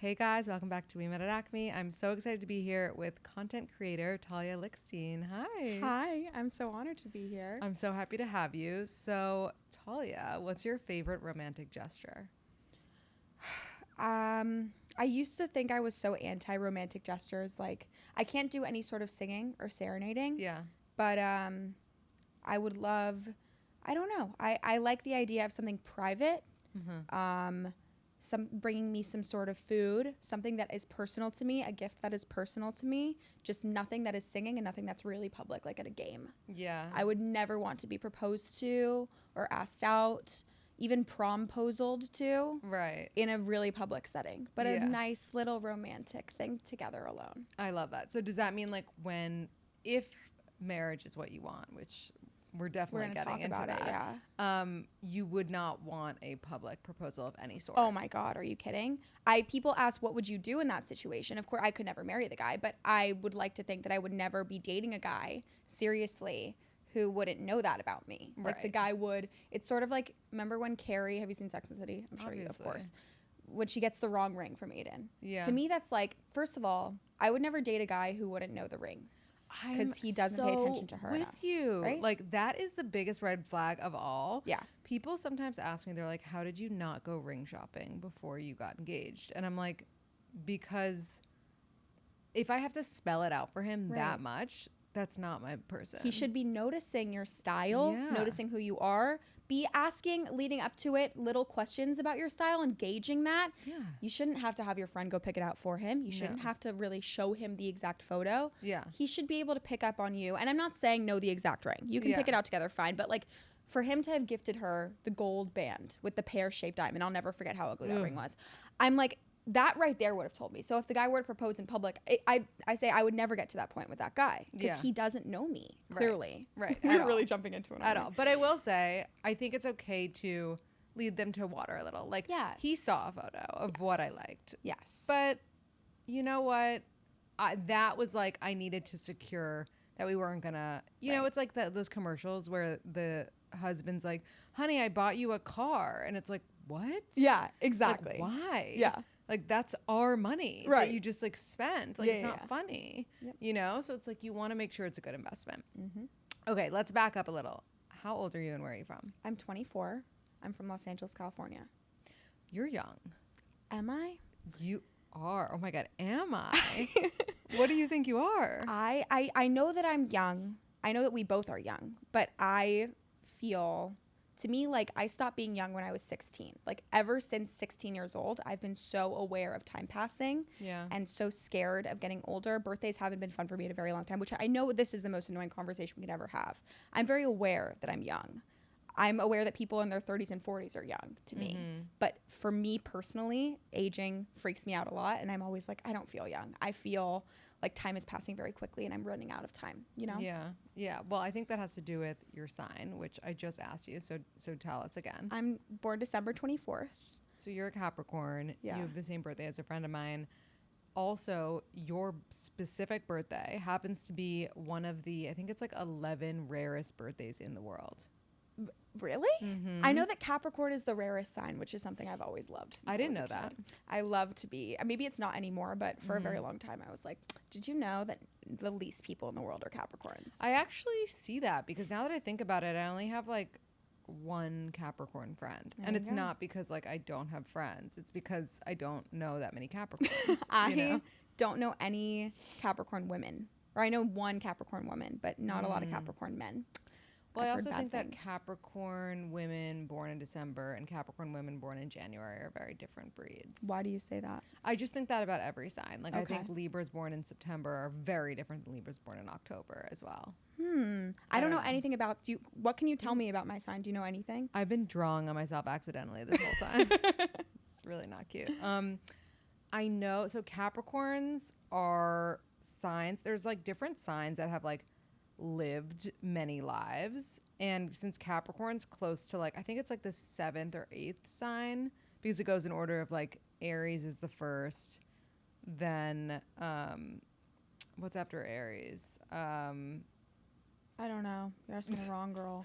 Hey guys, welcome back to We Met at Acme. I'm so excited to be here with content creator Talia Lichtstein. Hi. Hi, I'm so honored to be here. I'm so happy to have you. So, Talia, what's your favorite romantic gesture? I used to think I was so anti-romantic gestures. Like, I can't do any sort of singing or serenading. Yeah. But I would love, I don't know. I like the idea of something private. Some bringing me some sort of food, something that is personal to me, a gift that is personal to me, just nothing that is singing and nothing that's really public, like at a game. Yeah. I would never want to be proposed to or asked out, even promposaled to. Right. In a really public setting, but Yeah. a nice little romantic thing together alone. I love that. So does that mean like if marriage is what you want, which we're definitely getting talk into about that. it, yeah. You would not want a public proposal of any sort. Oh my God, are you kidding? People ask, what would you do in that situation? Of course, I could never marry the guy, but I would like to think that I would never be dating a guy seriously who wouldn't know that about me. Like the guy would, it's sort of like, remember when Carrie, have you seen Sex and the City? I'm sure you, of course. When she gets the wrong ring from Aiden. Yeah. To me, that's like, first of all, I would never date a guy who wouldn't know the ring. Because he doesn't pay attention to her with enough, you. right? Like that is the biggest red flag of all. Yeah. People sometimes ask me, they're like, how did you not go ring shopping before you got engaged? And I'm like, because if I have to spell it out for him that much, that's not my person. He should be noticing your style, noticing who you are, be asking leading up to it little questions about your style, engaging that. Yeah. You shouldn't have to have your friend go pick it out for him. You shouldn't have to really show him the exact photo. Yeah. He should be able to pick up on you. And I'm not saying know the exact ring. You can pick it out together, fine. But like for him to have gifted her the gold band with the pear-shaped diamond, I'll never forget how ugly that ring was. I'm like, that right there would have told me. So if the guy were to propose in public, I say I would never get to that point with that guy because he doesn't know me, clearly. Right. We're really jumping into it. At all. But I will say, I think it's okay to lead them to water a little. Like, he saw a photo of what I liked. Yes. But you know what? That was like, I needed to secure that we weren't gonna, you know, it's like those commercials where the husband's like, honey, I bought you a car. And it's like, what? Yeah, exactly. Like, why? Yeah. Like that's our money that you just like spent. Like it's not funny, you know? So it's like you want to make sure it's a good investment. Okay, let's back up a little. How old are you and where are you from? I'm 24. I'm from Los Angeles, California. You're young. Am I? You are. Oh my God, am I? What do you think you are? I know that I'm young. I know that we both are young, but I feel... To me, like, I stopped being young when I was 16. Like, ever since 16 years old, I've been so aware of time passing and so scared of getting older. Birthdays haven't been fun for me in a very long time, which I know this is the most annoying conversation we could ever have. I'm very aware that I'm young. I'm aware that people in their 30s and 40s are young to me. But for me personally, aging freaks me out a lot. And I'm always like, I don't feel young. I feel like time is passing very quickly and I'm running out of time, you know? Yeah. Yeah. Well, I think that has to do with your sign, which I just asked you. So tell us again. I'm born December 24th. So you're a Capricorn. Yeah. You have the same birthday as a friend of mine. Also, your specific birthday happens to be one of the, I think it's like 11 rarest birthdays in the world. Really? I know that Capricorn is the rarest sign, which is something I've always loved. I didn't know that. I love to be, maybe it's not anymore, but for a very long time I was like, did you know that the least people in the world are Capricorns? I actually see that because now that I think about it, I only have like one Capricorn friend. And it's not because like I don't have friends. It's because I don't know that many Capricorns. I don't know any Capricorn women. Or I know one Capricorn woman, but not a lot of Capricorn men. Well, I also think that Capricorn women born in December and Capricorn women born in January are very different breeds. Why do you say that? I just think that about every sign. Like I think Libras born in September are very different than Libras born in October as well. I don't know anything about you. What can you tell me about my sign? Do you know anything? I've been drawing on myself accidentally this whole time. It's really not cute. I know. So Capricorns are signs. There's like different signs that have like lived many lives, and since Capricorn's close to like I think it's like the 7th or 8th sign because it goes in order of like Aries is the first, then what's after Aries? I don't know. You're asking the wrong girl.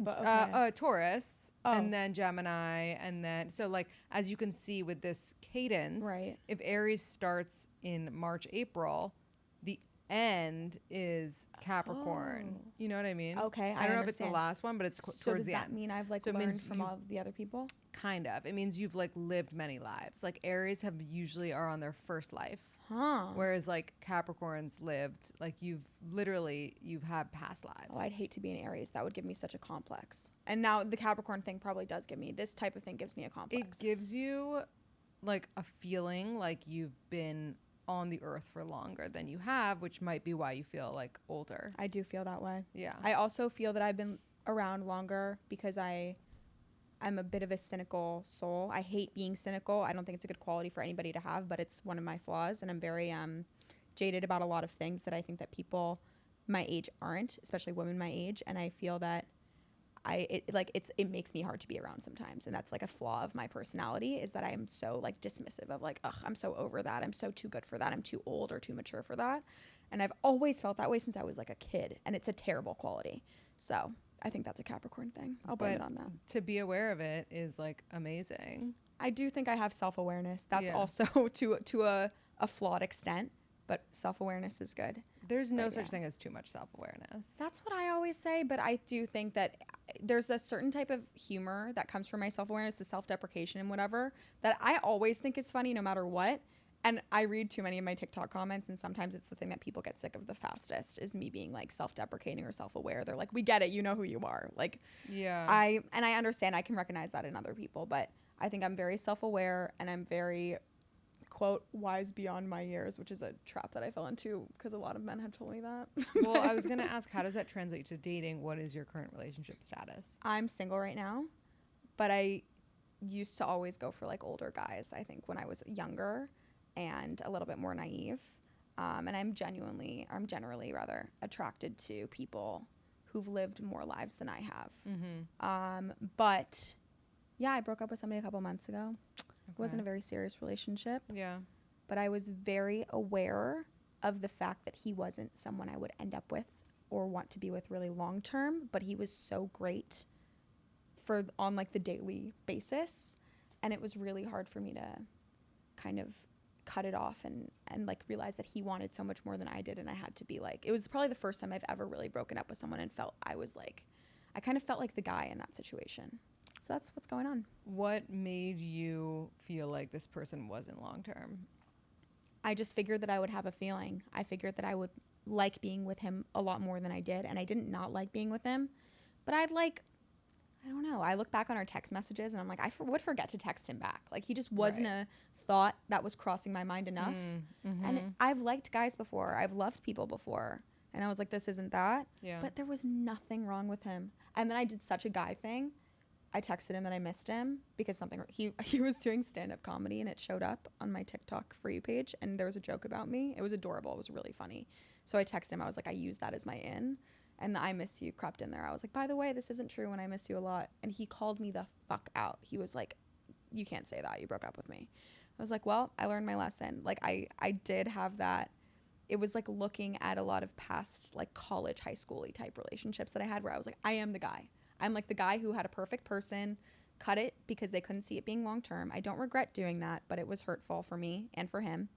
But okay. Taurus, Oh. and then Gemini, and then so like as you can see with this cadence, Right. if Aries starts in March, April, the end is Capricorn. Oh. You know what I mean? Okay, I don't know if it's the understand. last one, but it's So towards does the that end. mean I've like So it learned means from you- all of the other people? Kind of. It means you've like lived many lives. Like Aries have usually are on their first life. Huh. Whereas like Capricorns lived like you've had past lives. Oh, I'd hate to be an Aries. That would give me such a complex. And now the Capricorn thing probably does give me this type of thing gives me a complex. It gives you like a feeling like you've been on the earth for longer than you have, which might be why you feel like older. I do feel that way. Yeah. I also feel that I've been around longer because I'm a bit of a cynical soul. I hate being cynical. I don't think it's a good quality for anybody to have, but it's one of my flaws, and I'm very jaded about a lot of things that I think that people my age aren't, especially women my age, and I feel that it makes me hard to be around sometimes, and that's like a flaw of my personality, is that I am so like dismissive of like, ugh, I'm so over that. I'm so too good for that. I'm too old or too mature for that. And I've always felt that way since I was like a kid, and it's a terrible quality. So I think that's a Capricorn thing. I'll blame it on that. To be aware of it is like amazing. I do think I have self-awareness. That's Yeah. also to a flawed extent, but self-awareness is good. There's no But such yeah. thing as too much self-awareness. That's what I always say, but I do think that there's a certain type of humor that comes from my self-awareness, the self-deprecation and whatever, that I always think is funny no matter what. And I read too many of my TikTok comments, and sometimes it's the thing that people get sick of the fastest, is me being like self-deprecating or self-aware. They're like, we get it, you know who you are. Like, Yeah. I understand, I can recognize that in other people, but I think I'm very self-aware, and I'm very, quote, wise beyond my years, which is a trap that I fell into because a lot of men have told me that. Well, I was going to ask, how does that translate to dating? What is your current relationship status? I'm single right now, but I used to always go for like older guys, I think, when I was younger and a little bit more naive. And I'm generally rather attracted to people who've lived more lives than I have. Mm-hmm. But yeah, I broke up with somebody a couple months ago. It wasn't a Okay. very serious relationship, Yeah. but I was very aware of the fact that he wasn't someone I would end up with or want to be with really long term, but he was so great on like the daily basis, and it was really hard for me to kind of cut it off and like realize that he wanted so much more than I did, and I had to be like, it was probably the first time I've ever really broken up with someone and felt I kind of felt like the guy in that situation. So that's what's going on. What made you feel like this person wasn't long term? I just figured that I would have a feeling. I figured that I would like being with him a lot more than I did, and I didn't not like being with him, but I don't know. I look back on our text messages and I'm like, would forget to text him back. Like, he just wasn't Right. a thought that was crossing my mind enough. Mm-hmm. And I've liked guys before. I've loved people before. And I was like, this isn't that. Yeah. But there was nothing wrong with him. And then I did such a guy thing. I texted him that I missed him because he was doing stand-up comedy, and it showed up on my TikTok For You page, and there was a joke about me. It was adorable. It was really funny. So I texted him. I was like, I used that as my in. And the I miss you crept in there. I was like, by the way, this isn't true, and I miss you a lot. And he called me the fuck out. He was like, you can't say that. You broke up with me. I was like, well, I learned my lesson. Like, I did have that. It was like looking at a lot of past like college, high school-y type relationships that I had, where I was like, I am the guy. I'm like the guy who had a perfect person, cut it because they couldn't see it being long term. I don't regret doing that, but it was hurtful for me and for him.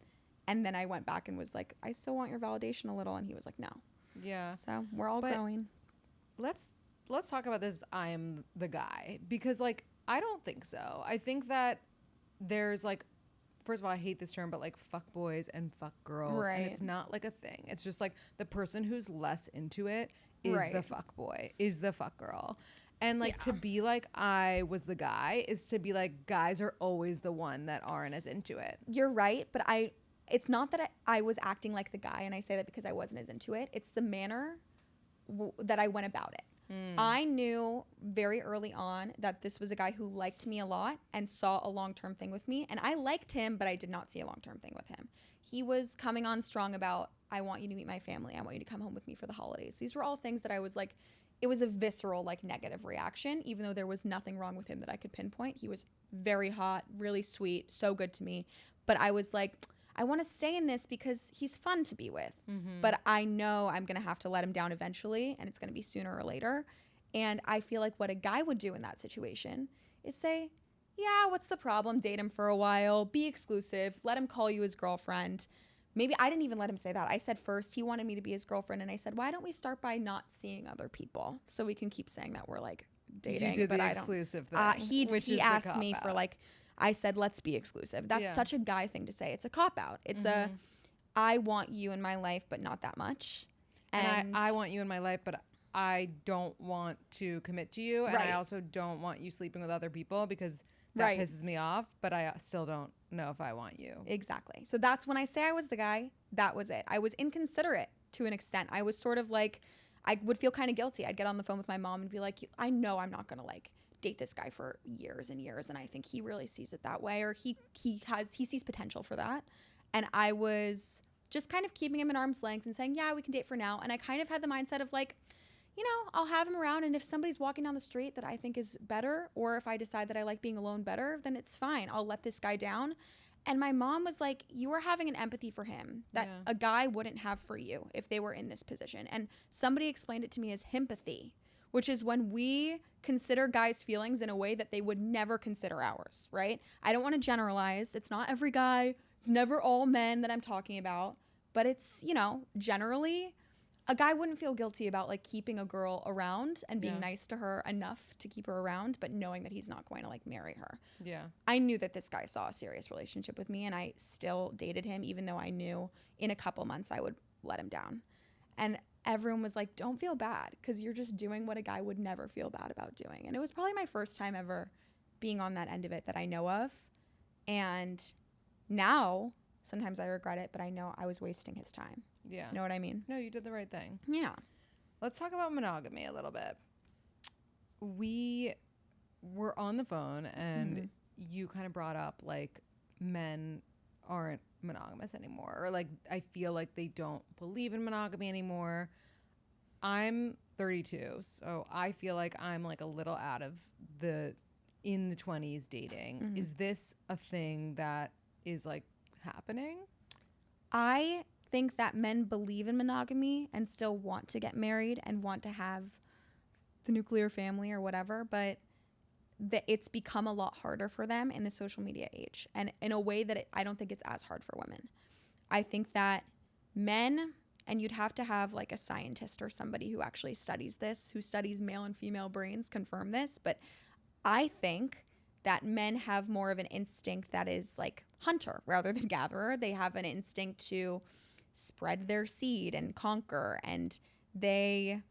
And then I went back and was like, I still want your validation a little. And he was like, no. Yeah. So we're all But growing. Let's talk about this I'm the guy, because like I don't think so. I think that there's like, first of all, I hate this term, but like fuck boys and fuck girls. Right. And it's not like a thing. It's just like the person who's less into it is Right. the fuck boy, is the fuck girl. And like Yeah. to be like I was the guy is to be like guys are always the one that aren't as into it. You're right, but it's not that I was acting like the guy, and I say that because I wasn't as into it. It's the manner that I went about it. I knew very early on that this was a guy who liked me a lot and saw a long-term thing with me, and I liked him, but I did not see a long-term thing with him. He was coming on strong about, I want you to meet my family. I want you to come home with me for the holidays. These were all things that I was like, it was a visceral, like, negative reaction, even though there was nothing wrong with him that I could pinpoint. He was very hot, really sweet, so good to me. But I was like, I want to stay in this because he's fun to be with. But I know I'm going to have to let him down eventually, and it's going to be sooner or later. And I feel like what a guy would do in that situation is say, yeah, what's the problem? Date him for a while, be exclusive, let him call you his girlfriend. Maybe I didn't even let him say that. I said first he wanted me to be his girlfriend, and I said, why don't we start by not seeing other people so we can keep saying that we're like dating? You did but the I don't. exclusive thing, He asked me for like, I said, let's be exclusive. That's such a guy thing to say. It's a cop out. It's I want you in my life, but not that much. And I want you in my life, but I don't want to commit to you. And I also don't want you sleeping with other people because that pisses me off, but I still don't know if I want you. Exactly. So that's when I say I was the guy, that was it. I was inconsiderate to an extent. I was sort of like, I would feel kind of guilty. I'd get on the phone with my mom and be like, I know I'm not going to like date this guy for years and years. And I think he really sees it that way, or he sees potential for that. And I was just kind of keeping him at arm's length and saying, yeah, we can date for now. And I kind of had the mindset of like, you know, I'll have him around, and if somebody's walking down the street that I think is better, or if I decide that I like being alone better, then it's fine. I'll let this guy down. And my mom was like, you are having an empathy for him that a guy wouldn't have for you if they were in this position. And somebody explained it to me as himpathy, which is when we consider guys' feelings in a way that they would never consider ours, right? I don't want to generalize. It's not every guy. It's never all men that I'm talking about. But it's, you know, generally a guy wouldn't feel guilty about like keeping a girl around and being nice to her enough to keep her around, but knowing that he's not going to like marry her. Yeah. I knew that this guy saw a serious relationship with me, and I still dated him, even though I knew in a couple months I would let him down. And everyone was like, don't feel bad, because you're just doing what a guy would never feel bad about doing. And it was probably my first time ever being on that end of it that I know of. And now sometimes I regret it, but I know I was wasting his time. Yeah. You know what I mean? No, you did the right thing. Yeah. Let's talk about monogamy a little bit. We were on the phone and you kind of brought up like men aren't monogamous anymore, or like I feel like they don't believe in monogamy anymore. I'm 32, so I feel like I'm like a little out of in the 20s dating. Is this a thing that is like happening? I think that men believe in monogamy and still want to get married and want to have the nuclear family or whatever, but it's become a lot harder for them in the social media age, and in a way that I don't think it's as hard for women. I think that men, and you'd have to have like a scientist or somebody who actually studies this, who studies male and female brains, confirm this, but I think that men have more of an instinct that is like hunter rather than gatherer. They have an instinct to spread their seed and conquer, and they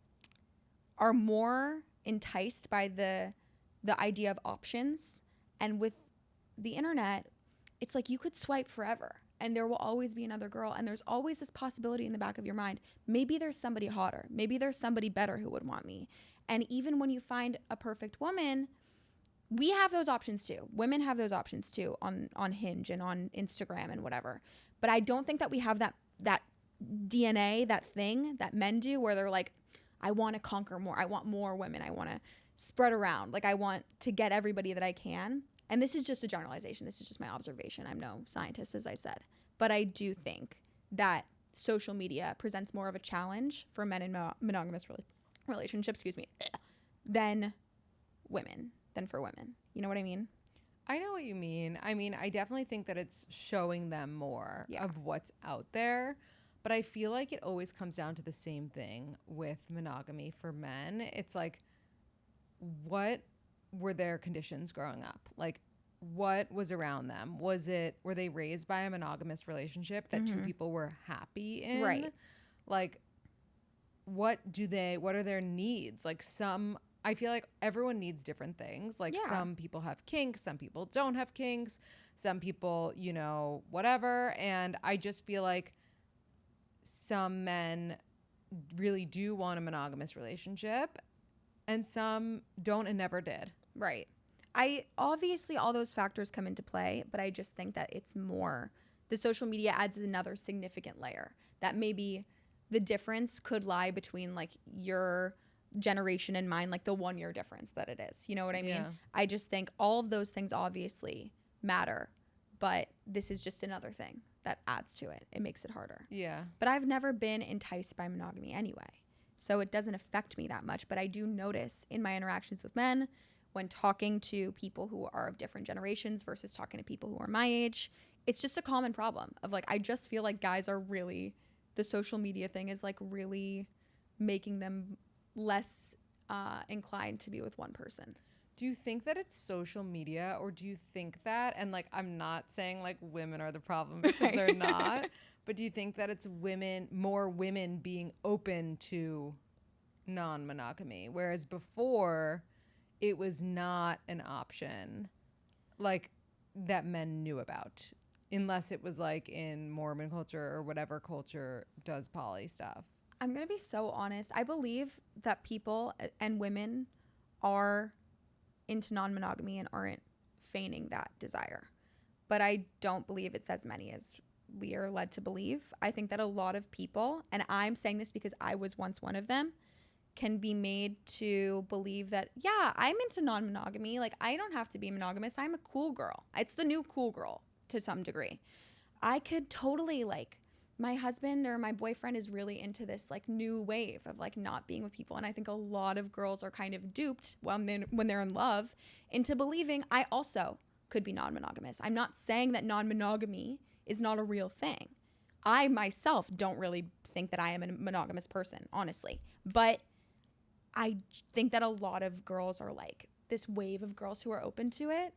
are more enticed by the idea of options. And with the internet, it's like you could swipe forever and there will always be another girl, and there's always this possibility in the back of your mind, maybe there's somebody hotter, maybe there's somebody better who would want me. And even when you find a perfect woman, we have those options too. Women have those options too on Hinge and on Instagram and whatever. But I don't think that we have that DNA, that thing that men do, where they're like, I want to conquer more. I want more women. I want to spread around. Like, I want to get everybody that I can. And this is just a generalization. This is just my observation. I'm no scientist, as I said. But I do think that social media presents more of a challenge for men in monogamous relationships, than for women. You know what I mean? I know what you mean. I mean, I definitely think that it's showing them more of what's out there. But I feel like it always comes down to the same thing with monogamy for men. It's like, what were their conditions growing up? Like, what was around them? Were they raised by a monogamous relationship that two people were happy in? Right. Like, what are their needs? Like, I feel like everyone needs different things. Like, some people have kinks, some people don't have kinks, some people, you know, whatever. And I just feel like some men really do want a monogamous relationship and some don't and never did. Right. Obviously all those factors come into play, but I just think that it's more, the social media adds another significant layer that maybe the difference could lie between like your generation and mine, like the 1 year difference that it is. You know what I mean? Yeah. I just think all of those things obviously matter, but this is just another thing that adds to it. It makes it harder. Yeah. But I've never been enticed by monogamy anyway. So it doesn't affect me that much. But I do notice in my interactions with men, when talking to people who are of different generations versus talking to people who are my age, it's just a common problem of like, I just feel like guys are really, the social media thing is like really making them less inclined to be with one person. Do you think that it's social media, or do you think that, and like, I'm not saying like women are the problem because they're not, but do you think that it's more women being open to non-monogamy, whereas before it was not an option like that men knew about, unless it was like in Mormon culture or whatever culture does poly stuff? I'm going to be so honest. I believe that people and women are into non-monogamy and aren't feigning that desire. But I don't believe it's as many as we are led to believe. I think that a lot of people, and I'm saying this because I was once one of them, can be made to believe that, yeah, I'm into non-monogamy. Like, I don't have to be monogamous. I'm a cool girl. It's the new cool girl to some degree. I could totally, like, my husband or my boyfriend is really into this like new wave of like not being with people. And I think a lot of girls are kind of duped when they're in love into believing I also could be non-monogamous. I'm not saying that non-monogamy is not a real thing. I myself don't really think that I am a monogamous person, honestly. But I think that a lot of girls are like this wave of girls who are open to it.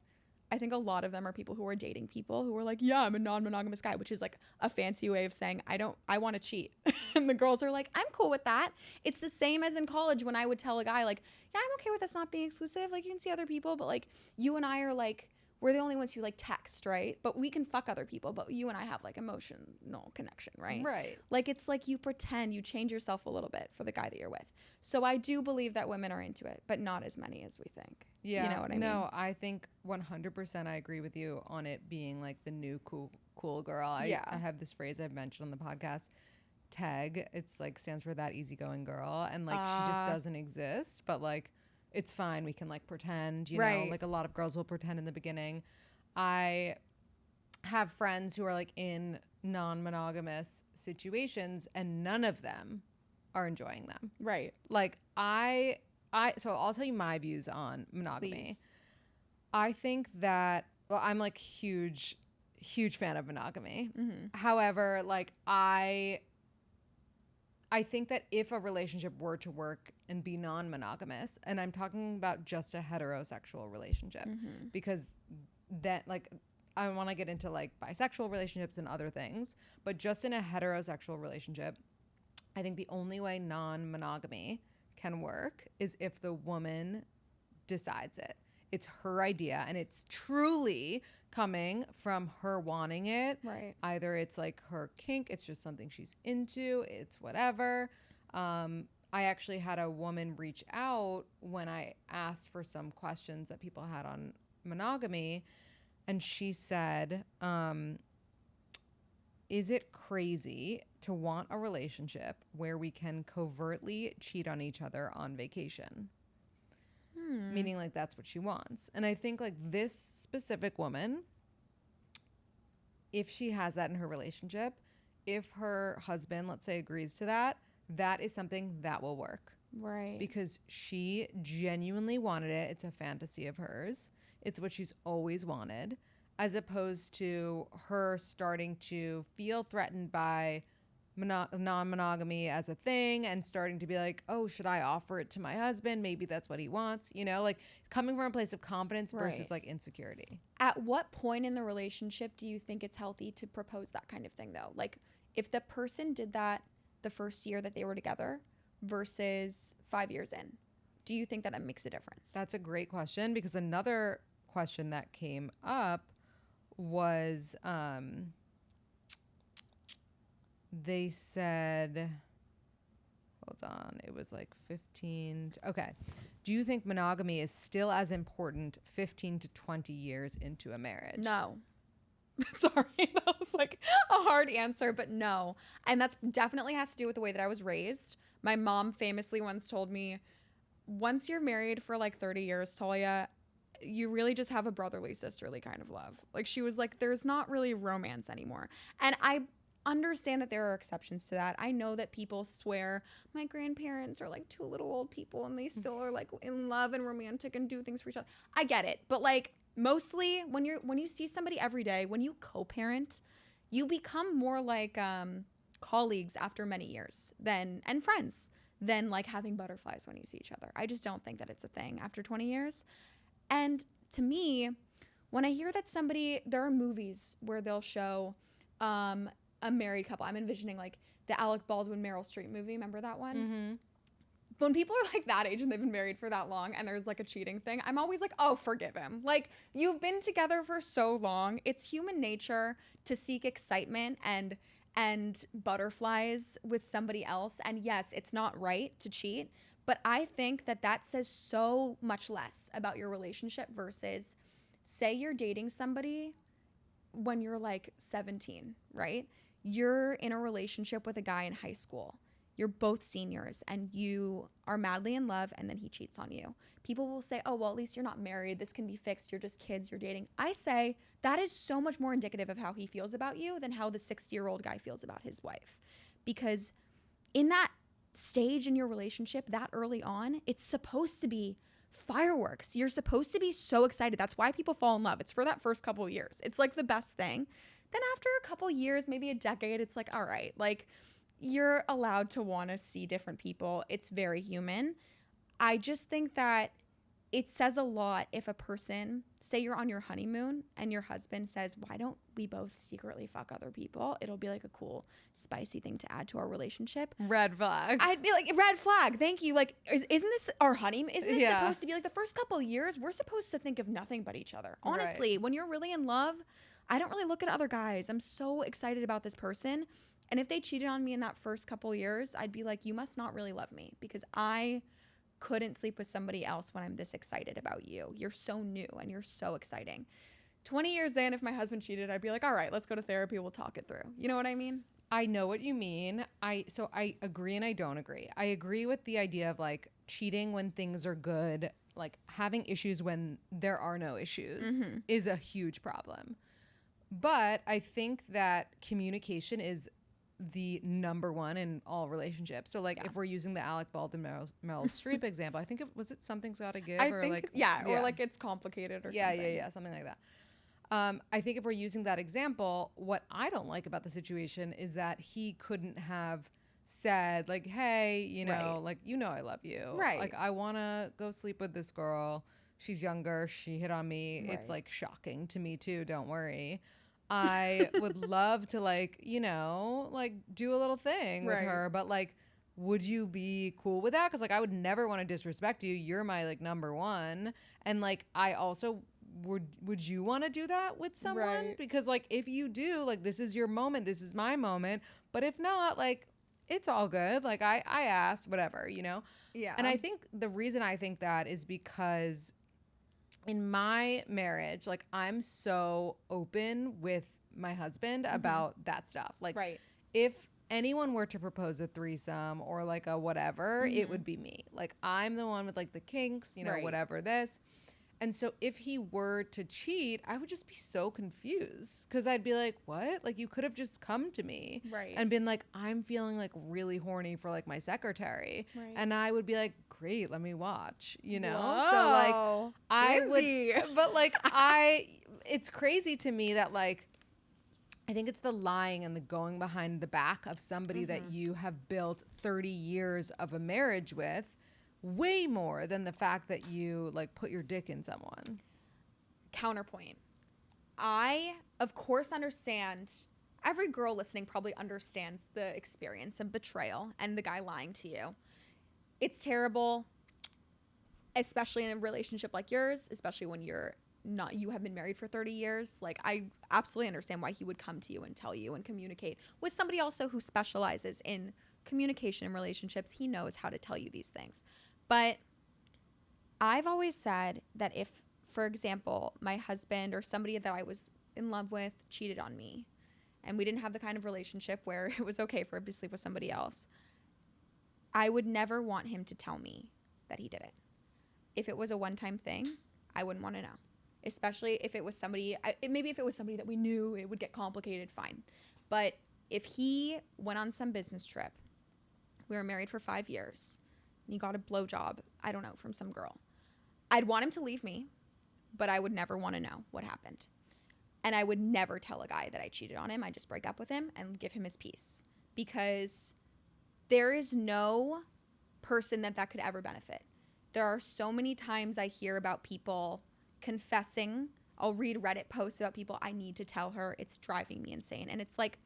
I think a lot of them are people who are dating people who are like, yeah, I'm a non-monogamous guy, which is like a fancy way of saying I want to cheat. And the girls are like, I'm cool with that. It's the same as in college when I would tell a guy like, yeah, I'm okay with us not being exclusive. Like, you can see other people, but like you and I are like, we're the only ones who like text, right? But we can fuck other people, but you and I have like emotional connection, right? Right. Like, it's like you pretend, you change yourself a little bit for the guy that you're with. So I do believe that women are into it, but not as many as we think. Yeah. You know what I mean? No, I think 100% I agree with you on it being like the new cool girl. I have this phrase I've mentioned on the podcast, TAG. It's like stands for that easygoing girl. And like she just doesn't exist, but like it's fine. We can like pretend, you know, like a lot of girls will pretend in the beginning. I have friends who are like in non-monogamous situations and none of them are enjoying them. Right. Like so I'll tell you my views on monogamy. Please. I think that, well, I'm like huge fan of monogamy. Mm-hmm. However, like I think that if a relationship were to work and be non-monogamous, and I'm talking about just a heterosexual relationship, because that, like, I want to get into like bisexual relationships and other things, but just in a heterosexual relationship, I think the only way non-monogamy can work is if the woman decides it. It's her idea, and it's truly coming from her wanting it. Right. Either it's like her kink, it's just something she's into, it's whatever. I actually had a woman reach out when I asked for some questions that people had on monogamy, and she said, is it crazy to want a relationship where we can covertly cheat on each other on vacation? Meaning like that's what she wants. And I think like this specific woman, if she has that in her relationship, if her husband, let's say, agrees to that, that is something that will work. Right. Because she genuinely wanted it. It's a fantasy of hers. It's what she's always wanted, as opposed to her starting to feel threatened by non-monogamy as a thing and starting to be like, oh, should I offer it to my husband? Maybe that's what he wants, you know, like coming from a place of confidence versus like insecurity. At what point in the relationship do you think it's healthy to propose that kind of thing, though? Like, if the person did that the first year that they were together versus 5 years in, do you think that it makes a difference? That's a great question, because another question that came up was they said, hold on, it was like 15. Okay. Do you think monogamy is still as important 15 to 20 years into a marriage? No. Sorry, that was like a hard answer, but no. And that's definitely has to do with the way that I was raised. My mom famously once told me, once you're married for like 30 years, Talia, you really just have a brotherly, sisterly kind of love. Like, she was like, there's not really romance anymore. And understand that there are exceptions to that. I know that people swear my grandparents are like two little old people and they still are like in love and romantic and do things for each other. I get it. But like mostly when you see somebody every day, when you co-parent, you become more like colleagues after many years and friends than like having butterflies when you see each other. I just don't think that it's a thing after 20 years. And to me, when I hear that there are movies where they'll show a married couple. I'm envisioning like the Alec Baldwin, Meryl Streep movie. Remember that one? Mm-hmm. When people are like that age and they've been married for that long and there's like a cheating thing, I'm always like, oh, forgive him. Like, you've been together for so long. It's human nature to seek excitement and butterflies with somebody else. And yes, it's not right to cheat, but I think that says so much less about your relationship versus say you're dating somebody when you're like 17, right? You're in a relationship with a guy in high school. You're both seniors and you are madly in love and then he cheats on you. People will say, oh, well, at least you're not married. This can be fixed. You're just kids. You're dating. I say that is so much more indicative of how he feels about you than how the 60-year-old guy feels about his wife. Because in that stage in your relationship, that early on, it's supposed to be fireworks. You're supposed to be so excited. That's why people fall in love. It's for that first couple of years. It's like the best thing. Then after a couple years, maybe a decade, it's like, all right, like you're allowed to want to see different people. It's very human. I just think that it says a lot if a person, say you're on your honeymoon and your husband says, why don't we both secretly fuck other people? It'll be like a cool, spicy thing to add to our relationship. Red flag. I'd be like, red flag. Thank you. Like, isn't this our honeymoon? Isn't this Yeah. supposed to be like the first couple of years? We're supposed to think of nothing but each other. Honestly, when you're really in love, I don't really look at other guys. I'm so excited about this person. And if they cheated on me in that first couple of years, I'd be like, you must not really love me because I couldn't sleep with somebody else when I'm this excited about you. You're so new and you're so exciting. 20 years in, if my husband cheated, I'd be like, all right, let's go to therapy. We'll talk it through. You know what I mean? I know what you mean. So I agree and I don't agree. I agree with the idea of like cheating when things are good, like having issues when there are no issues is a huge problem. But I think that communication is the number one in all relationships. So like if we're using the Alec Baldwin Meryl Streep example, I think was it Something's Gotta Give or like or like It's Complicated or something. Yeah, something like that. I think if we're using that example, what I don't like about the situation is that he couldn't have said like, hey, you know, like, you know, I love you. Right. Like, I want to go sleep with this girl. She's younger. She hit on me. Right. It's like shocking to me too. Don't worry. I would love to like, you know, like do a little thing with her, but like, would you be cool with that? Because like, I would never want to disrespect you. You're my like number one. And like, I also would you want to do that with someone? Right. Because like, if you do, like, this is your moment. This is my moment. But if not, like, it's all good. Like I asked, whatever, you know? Yeah. And I think the reason I think that is because in my marriage, like I'm so open with my husband about that stuff. Like if anyone were to propose a threesome or like a whatever, it would be me. Like I'm the one with like the kinks, you know, whatever this. And so if he were to cheat, I would just be so confused because I'd be like, what? Like you could have just come to me and been like, I'm feeling like really horny for like my secretary. And I would be like, great, let me watch, you know? Whoa. So like Lindsey. but like it's crazy to me that like, I think it's the lying and the going behind the back of somebody that you have built 30 years of a marriage with way more than the fact that you like put your dick in someone. Counterpoint. I, of course, understand. Every girl listening probably understands the experience of betrayal and the guy lying to you. It's terrible, especially in a relationship like yours, especially when you have been married for 30 years. Like, I absolutely understand why he would come to you and tell you and communicate with somebody also who specializes in communication in relationships. He knows how to tell you these things. But I've always said that if, for example, my husband or somebody that I was in love with cheated on me and we didn't have the kind of relationship where it was okay for him to sleep with somebody else, I would never want him to tell me that he did it. If it was a one-time thing, I wouldn't want to know. Especially if it was somebody, maybe if it was somebody that we knew, it would get complicated, fine. But if he went on some business trip, we were married for 5 years, and he got a blowjob, I don't know, from some girl, I'd want him to leave me, but I would never want to know what happened. And I would never tell a guy that I cheated on him. I'd just break up with him and give him his peace, because there is no person that could ever benefit. There are so many times I hear about people confessing. I'll read Reddit posts about people, I need to tell her, it's driving me insane. And it's like,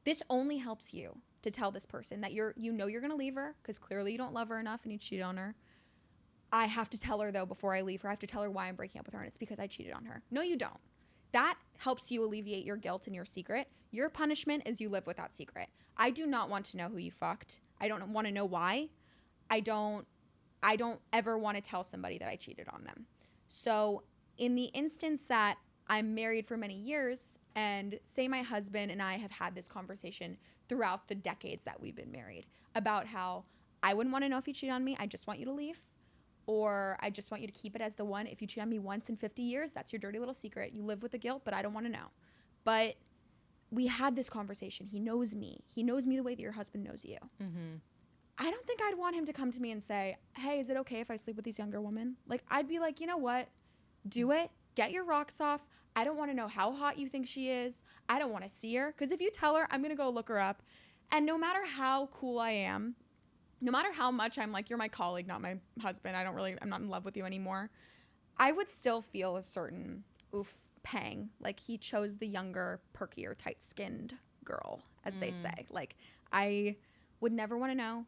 this only helps you to tell this person that you're going to leave her, because clearly you don't love her enough and you cheated on her. I have to tell her, though, before I leave her, I have to tell her why I'm breaking up with her, and it's because I cheated on her. No, you don't. That helps you alleviate your guilt and your secret. Your punishment is you live with that secret. I do not want to know who you fucked. I don't want to know why. I don't ever want to tell somebody that I cheated on them. So in the instance that I'm married for many years, and say my husband and I have had this conversation throughout the decades that we've been married about how I wouldn't want to know if you cheated on me, I just want you to leave. Or I just want you to keep it as the one. If you cheat on me once in 50 years, that's your dirty little secret. You live with the guilt, but I don't want to know. But we had this conversation. He knows me. He knows me the way that your husband knows you. Mm-hmm. I don't think I'd want him to come to me and say, hey, is it okay if I sleep with these younger women? Like, I'd be like, you know what? Do it. Get your rocks off. I don't want to know how hot you think she is. I don't want to see her. Because if you tell her, I'm going to go look her up. And no matter how cool I am, no matter how much I'm like, you're my colleague, not my husband, I'm not in love with you anymore, I would still feel a certain pang. Like, he chose the younger, perkier, tight-skinned girl, as they say. Like, I would never want to know.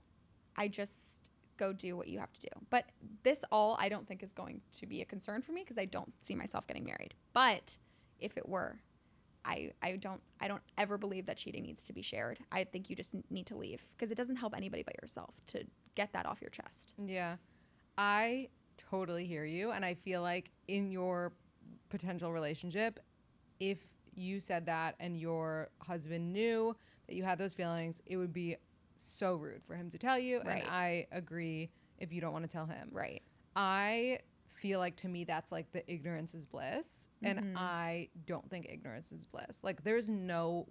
I just go do what you have to do. But this all I don't think is going to be a concern for me, because I don't see myself getting married. But if it were, I don't ever believe that cheating needs to be shared. I think you just need to leave, because it doesn't help anybody but yourself to get that off your chest. Yeah, I totally hear you. And I feel like in your potential relationship, if you said that and your husband knew that you had those feelings, it would be so rude for him to tell you. Right. And I agree if you don't want to tell him. Right. I feel like, to me, that's like the ignorance is bliss. And I don't think ignorance is bliss. Like, there's no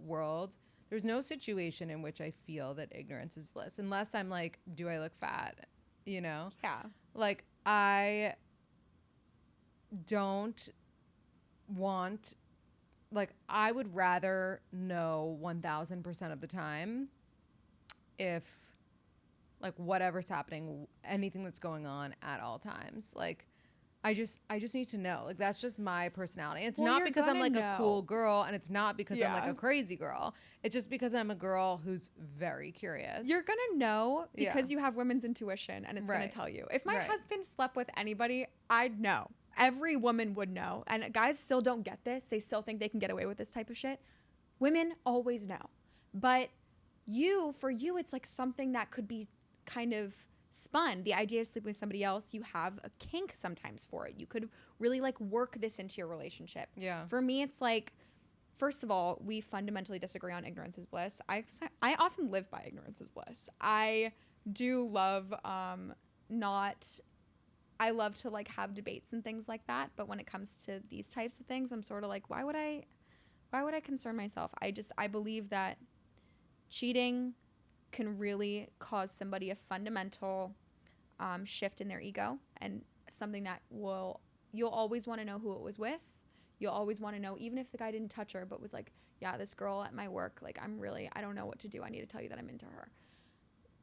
situation in which I feel that ignorance is bliss, unless I'm like, do I look fat? You know? Yeah. Like, I don't want, like, I would rather know 1000% of the time if, like, whatever's happening, anything that's going on at all times, like, I just need to know. Like, that's just my personality. It's not because I'm like a cool girl, and it's not because I'm like a crazy girl. It's just because I'm a girl who's very curious. You're going to know because you have women's intuition, and it's going to tell you. If my husband slept with anybody, I'd know. Every woman would know. And guys still don't get this. They still think they can get away with this type of shit. Women always know. But for you, it's like something that could be kind of spun. The idea of sleeping with somebody else, you have a kink sometimes for it. You could really like work this into your relationship. Yeah. For me, it's like, first of all, we fundamentally disagree on ignorance is bliss. I often live by ignorance is bliss. I do love I love to like have debates and things like that, but when it comes to these types of things, I'm sort of like, why would I concern myself? I believe that cheating can really cause somebody a fundamental shift in their ego, and something that you'll always want to know who it was with. You'll always want to know, even if the guy didn't touch her, but was like, yeah, this girl at my work, like, I don't know what to do. I need to tell you that I'm into her.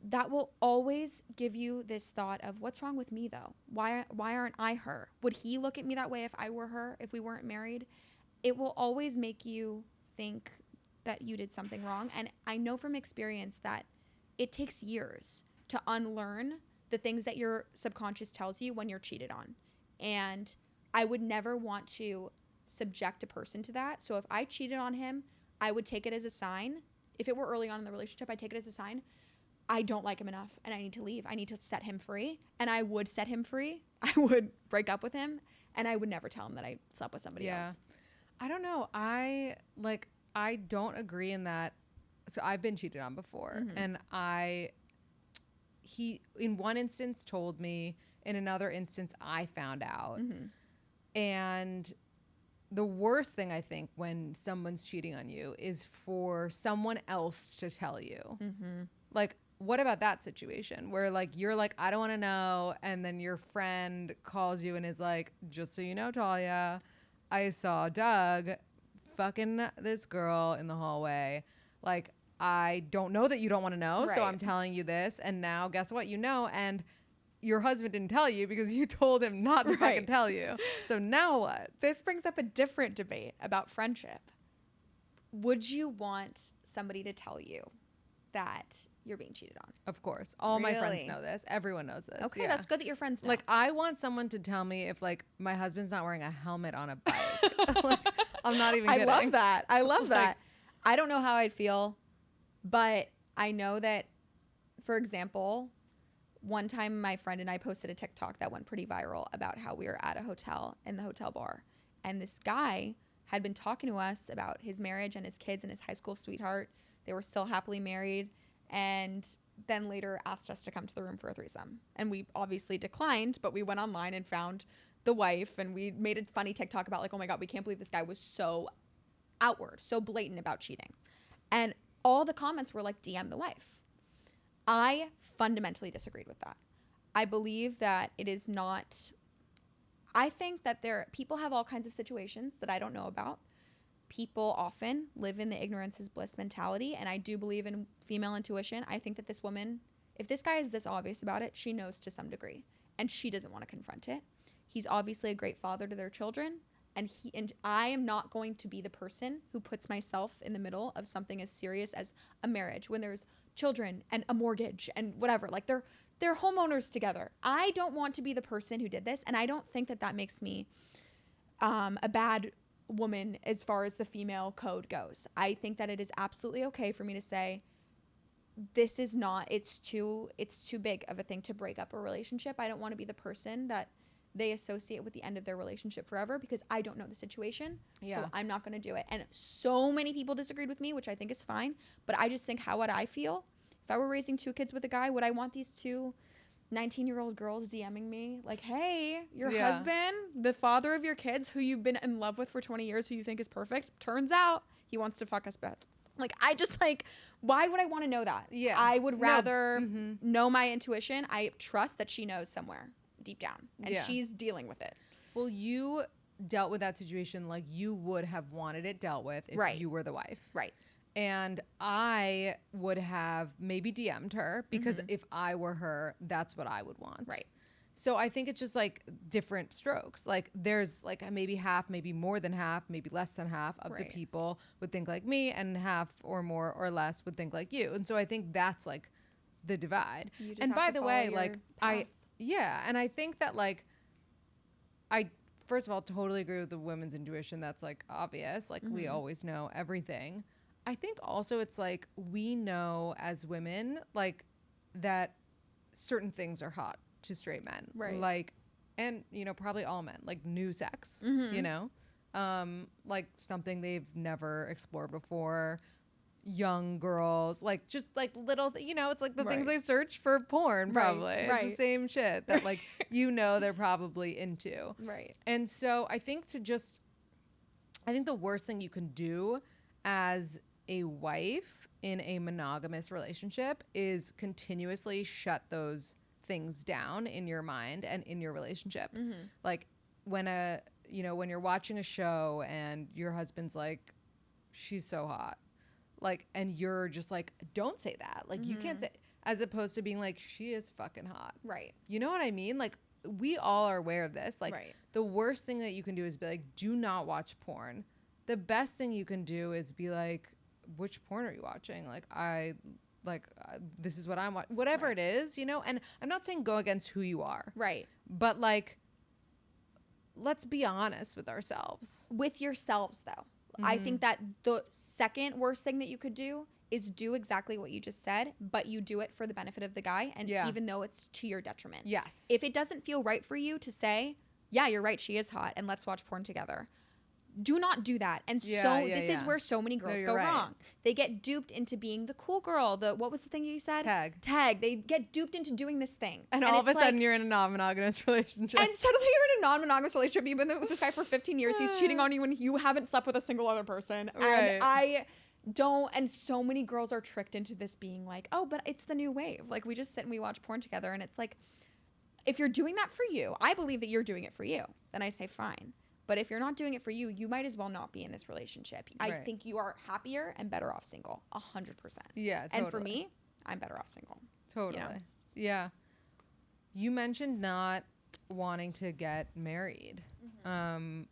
That will always give you this thought of, what's wrong with me though? Why aren't I her? Would he look at me that way if I were her, if we weren't married? It will always make you think that you did something wrong. And I know from experience that it takes years to unlearn the things that your subconscious tells you when you're cheated on. And I would never want to subject a person to that. So if I cheated on him, I would take it as a sign. If it were early on in the relationship, I'd take it as a sign. I don't like him enough and I need to leave. I need to set him free. And I would set him free. I would break up with him, and I would never tell him that I slept with somebody else. I don't know. I don't agree in that. So I've been cheated on before, and he in one instance told me, in another instance I found out. And the worst thing I think when someone's cheating on you is for someone else to tell you. Like, what about that situation where like you're like, I don't want to know, and then your friend calls you and is like, just so you know, Talia, I saw Doug fucking this girl in the hallway. Like, I don't know that you don't want to know, so I'm telling you this, and now guess what? You know, and your husband didn't tell you because you told him not to fucking tell you. So now what? This brings up a different debate about friendship. Would you want somebody to tell you that you're being cheated on? Of course. All my friends know this. Everyone knows this. Okay, that's good that your friends know. Like, I want someone to tell me if, like, my husband's not wearing a helmet on a bike. Like, I'm not even kidding. I love that. I love that. I don't know how I'd feel, but I know that, for example, one time my friend and I posted a TikTok that went pretty viral about how we were at a hotel in the hotel bar. And this guy had been talking to us about his marriage and his kids and his high school sweetheart. They were still happily married. And then later asked us to come to the room for a threesome. And we obviously declined, but we went online and found the wife. And we made a funny TikTok about like, oh my God, we can't believe this guy was so outward, so blatant about cheating. And all the comments were like, DM the wife. I fundamentally disagreed with that. I believe that it is not, I think that people have all kinds of situations that I don't know about. People often live in the ignorance is bliss mentality. And I do believe in female intuition. I think that this woman, if this guy is this obvious about it, she knows to some degree and she doesn't want to confront it. He's obviously a great father to their children. And I am not going to be the person who puts myself in the middle of something as serious as a marriage when there's children and a mortgage and whatever. Like they're homeowners together. I don't want to be the person who did this. And I don't think that that makes me a bad woman as far as the female code goes. I think that it is absolutely okay for me to say, this is not, it's too big of a thing to break up a relationship. I don't want to be the person that they associate with the end of their relationship forever because I don't know the situation. So I'm not going to do it. And so many people disagreed with me, which I think is fine. But I just think, how would I feel if I were raising 2 kids with a guy? Would I want these 2 19-year-old girls DMing me like, hey, your husband, the father of your kids who you've been in love with for 20 years, who you think is perfect, turns out he wants to fuck us both. Like, I just like, why would I want to know that? Yeah. I would rather know my intuition. I trust that she knows somewhere deep down and she's dealing with it. Well, you dealt with that situation like you would have wanted it dealt with if you were the wife. Right. And I would have maybe DM'd her because if I were her, that's what I would want. Right. So I think it's just like different strokes. Like there's like maybe half, maybe more than half, maybe less than half of the people would think like me, and half or more or less would think like you. And so I think that's like the divide. And by the way, like and I think that like I first of all totally agree with the women's intuition. That's like obvious. Like we always know everything. I think also it's like we know as women like that certain things are hot to straight men. Right. Like, and you know, probably all men, like new sex, you know, like something they've never explored before. Young girls, like just like little, you know, it's like the things they search for porn, probably. It's the same shit that like, you know, they're probably into. Right. And so I think I think the worst thing you can do as a wife in a monogamous relationship is continuously shut those things down in your mind and in your relationship. Like when when you're watching a show and your husband's like, she's so hot. Like, and you're just like, don't say that. Like, you can't say, as opposed to being like, she is fucking hot. Right. You know what I mean? Like, we all are aware of this. Like, the worst thing that you can do is be like, do not watch porn. The best thing you can do is be like, which porn are you watching? Like, this is what I'm watching. Whatever it is, you know? And I'm not saying go against who you are. Right. But, like, let's be honest with ourselves. With yourselves, though. I think that the second worst thing that you could do is do exactly what you just said, but you do it for the benefit of the guy, and even though it's to your detriment. Yes. If it doesn't feel right for you to say, yeah, you're right, she is hot, and let's watch porn together, Do not do that. And this is where so many girls go wrong. They get duped into being the cool girl. What was the thing you said? Tag. They get duped into doing this thing. And all of a sudden you're in a non-monogamous relationship. And suddenly you're in a non-monogamous relationship. You've been with this guy for 15 years. He's cheating on you when you haven't slept with a single other person. Right. And so many girls are tricked into this being like, oh, but it's the new wave. Like, we just sit and we watch porn together. And it's like, if you're doing that for you, I believe that you're doing it for you. Then I say, fine. But if you're not doing it for you, you might as well not be in this relationship. I think you are happier and better off single, 100%. Yeah, totally. And for me, I'm better off single. Totally. You know? Yeah. You mentioned not wanting to get married. Mm-hmm.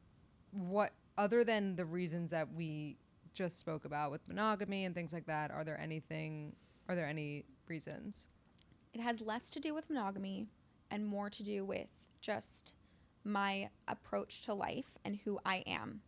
What, other than the reasons that we just spoke about with monogamy and things like that, are there any reasons? It has less to do with monogamy and more to do with just my approach to life and who I am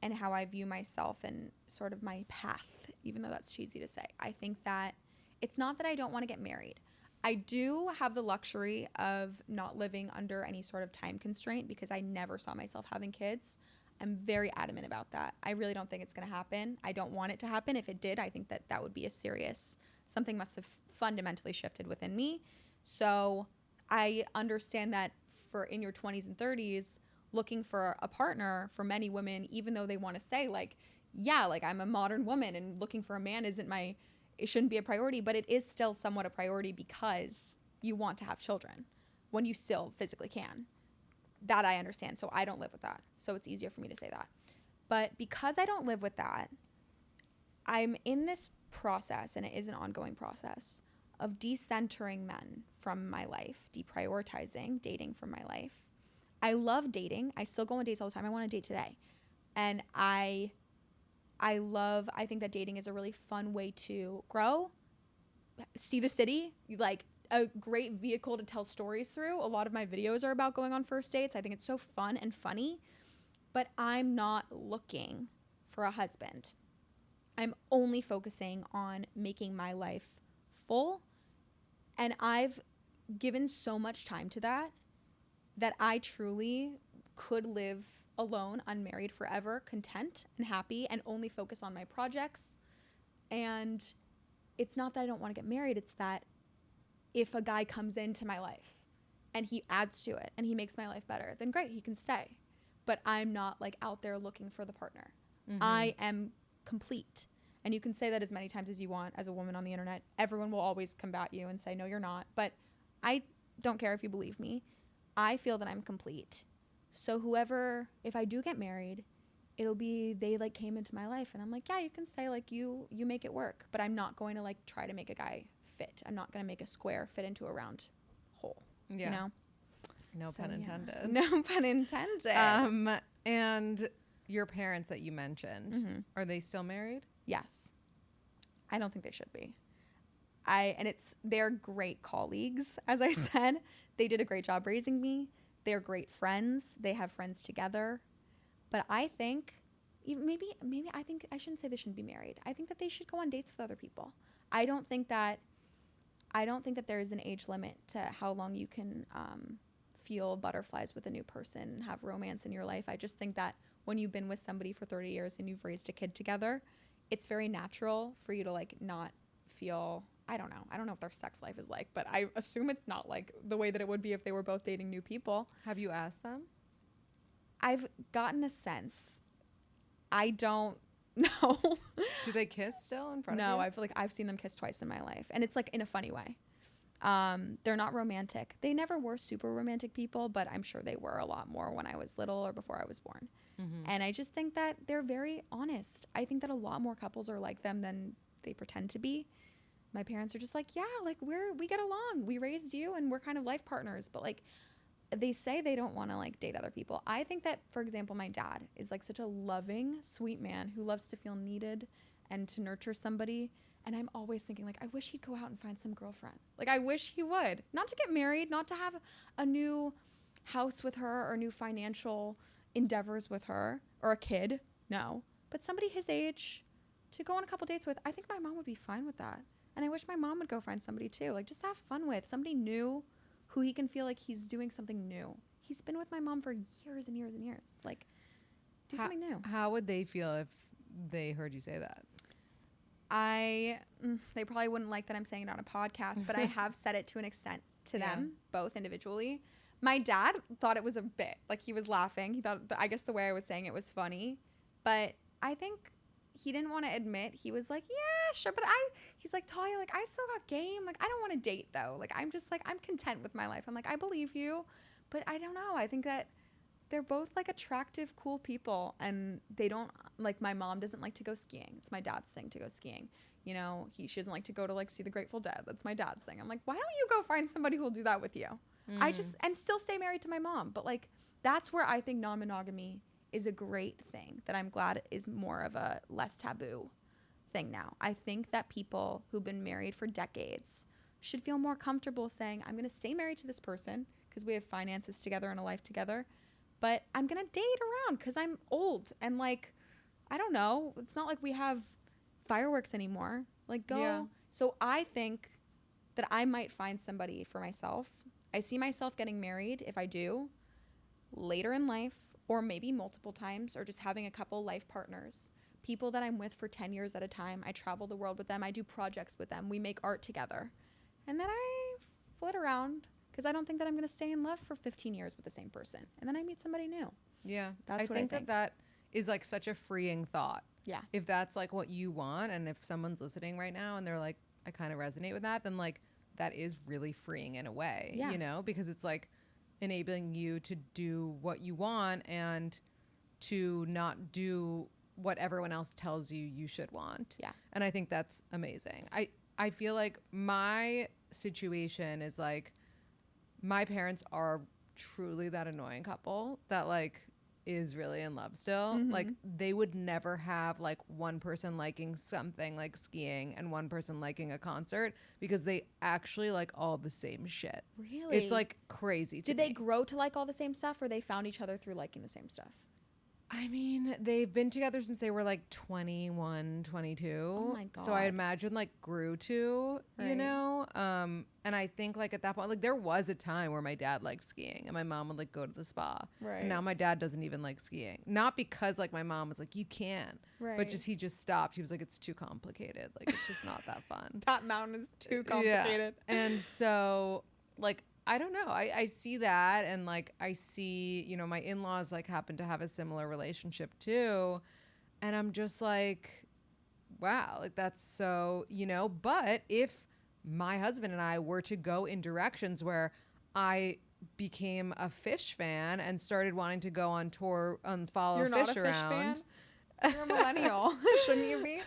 and how I view myself and sort of my path, even though that's cheesy to say. I think that it's not that I don't want to get married. I do have the luxury of not living under any sort of time constraint because I never saw myself having kids. I'm very adamant about that. I really don't think it's going to happen. I don't want it to happen. If it did, I think that would be something must have fundamentally shifted within me. So I understand that for in your 20s and 30s, looking for a partner for many women, even though they want to say like, yeah, like I'm a modern woman and looking for a man it shouldn't be a priority, but it is still somewhat a priority because you want to have children when you still physically can. That I understand. So I don't live with that. So it's easier for me to say that. But because I don't live with that, I'm in this process, and it is an ongoing process, of decentering men from my life, deprioritizing dating from my life. I love dating. I still go on dates all the time. I want to date today. And I think that dating is a really fun way to grow, see the city, like a great vehicle to tell stories through. A lot of my videos are about going on first dates. I think it's so fun and funny, but I'm not looking for a husband. I'm only focusing on making my life full. And I've given so much time to that I truly could live alone, unmarried forever, content and happy, and only focus on my projects. And it's not that I don't want to get married. It's that if a guy comes into my life and he adds to it and he makes my life better, then great, he can stay. But I'm not like out there looking for the partner. Mm-hmm. I am complete. And you can say that as many times as you want as a woman on the internet. Everyone will always combat you and say, no, you're not. But I don't care if you believe me. I feel that I'm complete. So if I do get married, it'll be they like came into my life and I'm like, yeah, you can say like you make it work. But I'm not going to like try to make a guy fit. I'm not going to make a square fit into a round hole. Yeah. You know? No pun intended. No pun intended. And your parents that you mentioned, mm-hmm. Are they still married? Yes. I don't think they should be. They're great colleagues, as I said. They did a great job raising me. They're great friends. They have friends together. But I think maybe I think I shouldn't say they shouldn't be married. I think that they should go on dates with other people. I don't think that there is an age limit to how long you can feel butterflies with a new person and have romance in your life. I just think that when you've been with somebody for 30 years and you've raised a kid together, it's very natural for you to like not feel, I don't know if their sex life is like, but I assume it's not like the way that it would be if they were both dating new people. Have you asked them? I've gotten a sense. I don't know. Do they kiss still in front of you? No, I've seen them kiss twice in my life, and it's like in a funny way. They're not romantic. They never were super romantic people, but I'm sure they were a lot more when I was little or before I was born. Mm-hmm. And I just think that they're very honest. I think that a lot more couples are like them than they pretend to be. My parents are just like, yeah, like we get along. We raised you and we're kind of life partners. But like they say they don't want to like date other people. I think that, for example, my dad is like such a loving, sweet man who loves to feel needed and to nurture somebody. And I'm always thinking like, I wish he'd go out and find some girlfriend. Like I wish he would. Not to get married, not to have a new house with her or new financial endeavors with her or a kid. No. But somebody his age to go on a couple dates with. I think my mom would be fine with that. And I wish my mom would go find somebody too. Like just have fun with somebody new who he can feel like he's doing something new. He's been with my mom for years and years and years. It's like, Do something new. How would they feel if they heard you say that? They probably wouldn't like that I'm saying it on a podcast, but I have said it to an extent to them, both individually. My dad thought it was a bit. Like, he was laughing. He thought, I guess the way I was saying it was funny. But I think he didn't want to admit. He was like, yeah, sure. But he's like, Talia, like, I still got game. Like, I don't want to date, though. Like, I'm just, like, I'm content with my life. I'm like, I believe you. But I don't know. I think that they're both, like, attractive, cool people. And they don't, like, my mom doesn't like to go skiing. It's my dad's thing to go skiing. You know, she doesn't like to go to, like, see the Grateful Dead. That's my dad's thing. I'm like, why don't you go find somebody who will do that with you? And still stay married to my mom. But, like, that's where I think non-monogamy is a great thing that I'm glad is more of a less taboo thing now. I think that people who've been married for decades should feel more comfortable saying, I'm going to stay married to this person because we have finances together and a life together, but I'm going to date around because I'm old and, like, I don't know. It's not like we have fireworks anymore. Like, go. Yeah. So I think that I might find somebody for myself. I see myself getting married, if I do, later in life, or maybe multiple times, or just having a couple life partners, people that I'm with for 10 years at a time. I travel the world with them. I do projects with them. We make art together. And then I flit around because I don't think that I'm going to stay in love for 15 years with the same person. And then I meet somebody new. Yeah. That's what I think. That is, like, such a freeing thought. Yeah. If that's, like, what you want, and if someone's listening right now and they're like, I kind of resonate with that, then, like, that is really freeing in a way, you know, because it's, like, enabling you to do what you want and to not do what everyone else tells you you should want. Yeah. And I think that's amazing. I feel like my situation is, like, my parents are truly that annoying couple that, like, is really in love still. Mm-hmm. Like, they would never have, like, one person liking something like skiing and one person liking a concert because they actually like all the same shit. Really? It's, like, crazy to me. Did they grow to like all the same stuff, or they found each other through liking the same stuff? I mean, they've been together since they were, like, 21, 22. Oh my God. So I imagine, like, grew to, you know? And I think, like, at that point, like, there was a time where my dad liked skiing and my mom would, like, go to the spa. Right. And now my dad doesn't even like skiing. Not because, like, my mom was like, you can. Right. But he just stopped. He was like, it's too complicated. Like, it's just not that fun. That mountain is too complicated. Yeah. And so, like, I don't know. I see that, and, like, I see, you know, my in-laws, like, happen to have a similar relationship too, and I'm just like, wow, like, that's so, you know. But if my husband and I were to go in directions where I became a fish fan and started wanting to go on tour and follow You're fish not a around. Fish fan? You're a millennial. Shouldn't you be?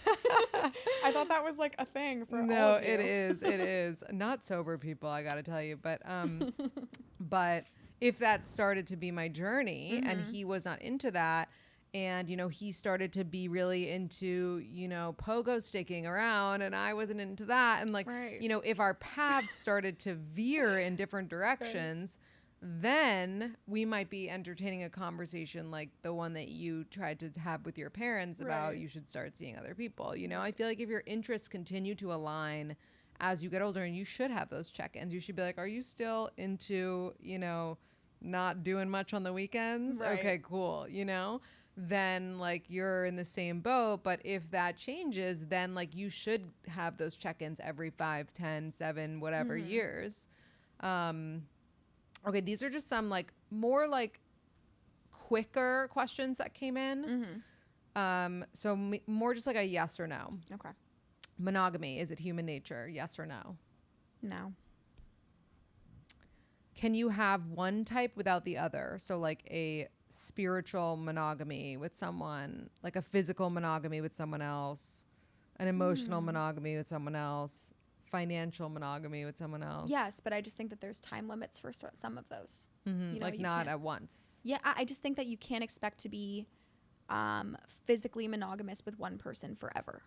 I thought that was, like, a thing for all of you. No, it is. Not sober people, I gotta tell you. But but if that started to be my journey and he was not into that, and, you know, he started to be really into, you know, pogo sticking around and I wasn't into that, and, like, you know, if our paths started to veer in different directions, then we might be entertaining a conversation like the one that you tried to have with your parents about you should start seeing other people. You know, I feel like if your interests continue to align as you get older, and you should have those check-ins, you should be like, are you still into, you know, not doing much on the weekends? Right. Okay, cool. You know, then, like, you're in the same boat. But if that changes, then, like, you should have those check-ins every 5, 10, 7, whatever years. Okay, these are just some, like, more, like, quicker questions that came in. So more just like a yes or no. Okay. Monogamy, is it human nature? Yes or no? No. Can you have one type without the other? So, like, a spiritual monogamy with someone, like a physical monogamy with someone else, an emotional monogamy with someone else, financial monogamy with someone else. Yes, but I just think that there's time limits for some of those. You know, like, not at once. Yeah, I just think that you can't expect to be physically monogamous with one person forever.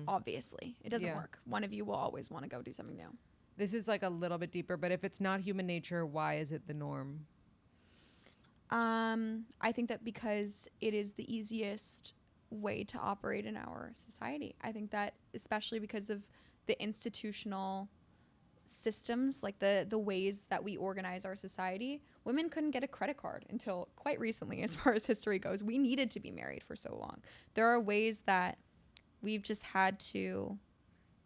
Obviously, it doesn't work. One of you will always want to go do something new. This is, like, a little bit deeper, but if it's not human nature, why is it the norm? I think that because it is the easiest way to operate in our society. I think that especially because of the institutional systems, like the ways that we organize our society, women couldn't get a credit card until quite recently. As far as history goes, we needed to be married for so long. There are ways that we've just had to,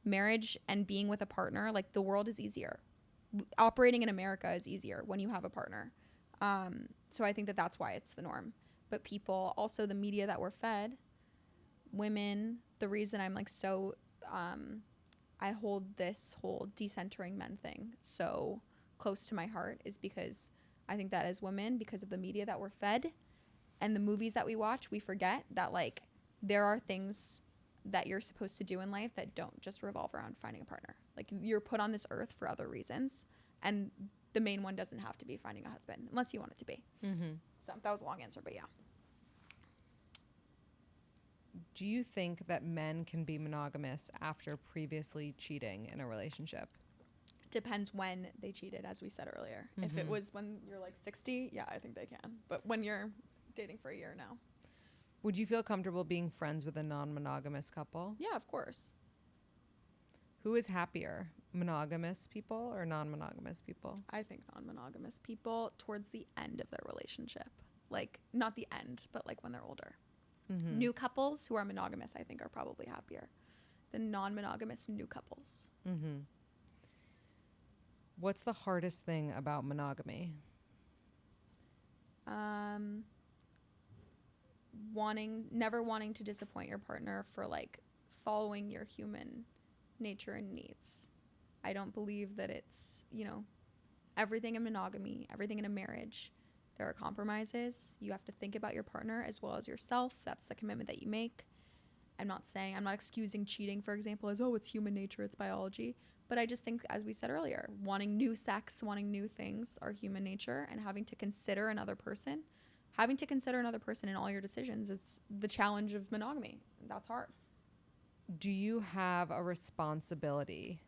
marriage and being with a partner, like the world is easier. Operating in America is easier when you have a partner. So I think that that's why it's the norm. But people, also the media that we're fed, women, the reason I'm like so, I hold this whole decentering men thing so close to my heart is because I think that as women, because of the media that we're fed and the movies that we watch, we forget that like there are things that you're supposed to do in life that don't just revolve around finding a partner. Like you're put on this earth for other reasons, and the main one doesn't have to be finding a husband unless you want it to be. So that was a long answer, but yeah. Do you think that men can be monogamous after previously cheating in a relationship? Depends when they cheated, as we said earlier. If it was when you're like 60, yeah, I think they can. But when you're dating for a year now. Would you feel comfortable being friends with a non-monogamous couple? Yeah, of course. Who is happier, monogamous people or non-monogamous people? I think non-monogamous people towards the end of their relationship. Like, not the end, but like when they're older. New couples who are monogamous, I think, are probably happier than non-monogamous new couples. What's the hardest thing about monogamy? Never wanting to disappoint your partner for like following your human nature and needs. I don't believe that it's, everything in monogamy, everything in a marriage, there are compromises. You have to think about your partner as well as yourself. That's the commitment that you make. I'm not excusing cheating, for example, as, it's human nature, it's biology. But I just think, as we said earlier, wanting new sex, wanting new things are human nature, and having to consider another person in all your decisions, it's the challenge of monogamy. That's hard. Do you have a responsibility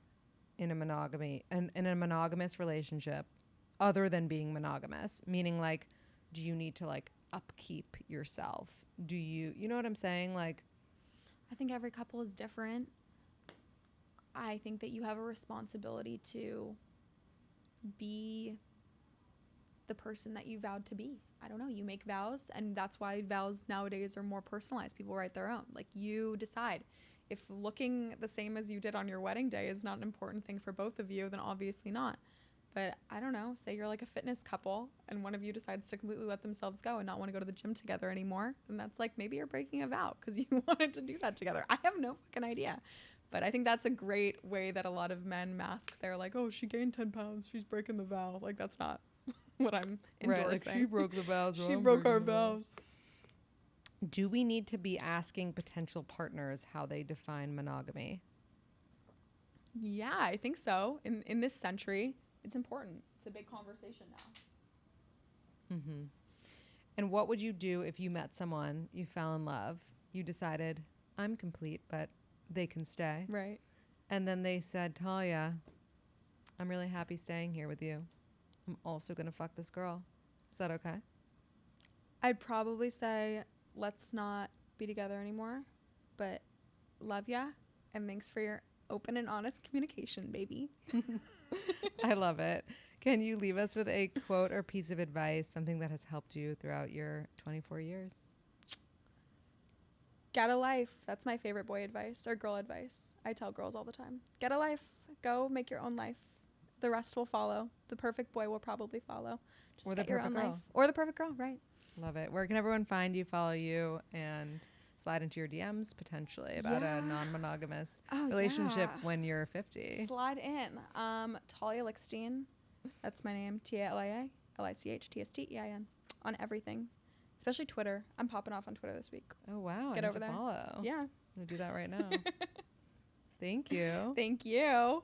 in a monogamous relationship other than being monogamous? Meaning, like, do you need to like upkeep yourself? Do you know what I'm saying? Like, I think every couple is different. I think that you have a responsibility to be the person that you vowed to be. I don't know. You make vows, and that's why vows nowadays are more personalized. People write their own. Like, you decide. If looking the same as you did on your wedding day is not an important thing for both of you, then obviously not. But I don't know, say you're like a fitness couple and one of you decides to completely let themselves go and not want to go to the gym together anymore, then that's like maybe you're breaking a vow because you wanted to do that together. I have no fucking idea. But I think that's a great way that a lot of men mask their like, she gained 10 pounds, she's breaking the vow. Like, that's not what I'm endorsing. Right, like, she broke the vows. She broke our vows. Do we need to be asking potential partners how they define monogamy? Yeah, I think so. In this century, it's important. It's a big conversation now. And what would you do if you met someone, you fell in love, you decided, I'm complete, but they can stay. Right. And then they said, Talia, I'm really happy staying here with you. I'm also going to fuck this girl. Is that okay? I'd probably say, let's not be together anymore, but love ya, and thanks for your open and honest communication, baby. I love it. Can you leave us with a quote or piece of advice, something that has helped you throughout your 24 years? Get a life. That's my favorite boy advice or girl advice. I tell girls all the time. Get a life. Go make your own life. The rest will follow. The perfect boy will probably follow. Just or the get your perfect own girl. life. Or the perfect girl, right. Love it. Where can everyone find you, follow you, and slide into your DMs potentially about a non-monogamous relationship when you're 50? Slide in. Talia Lichtstein. That's my name. Talia Lichtstein on everything, especially Twitter. I'm popping off on Twitter this week. Oh wow! Get over there. Follow. Yeah. I'm gonna do that right now. Thank you. Thank you.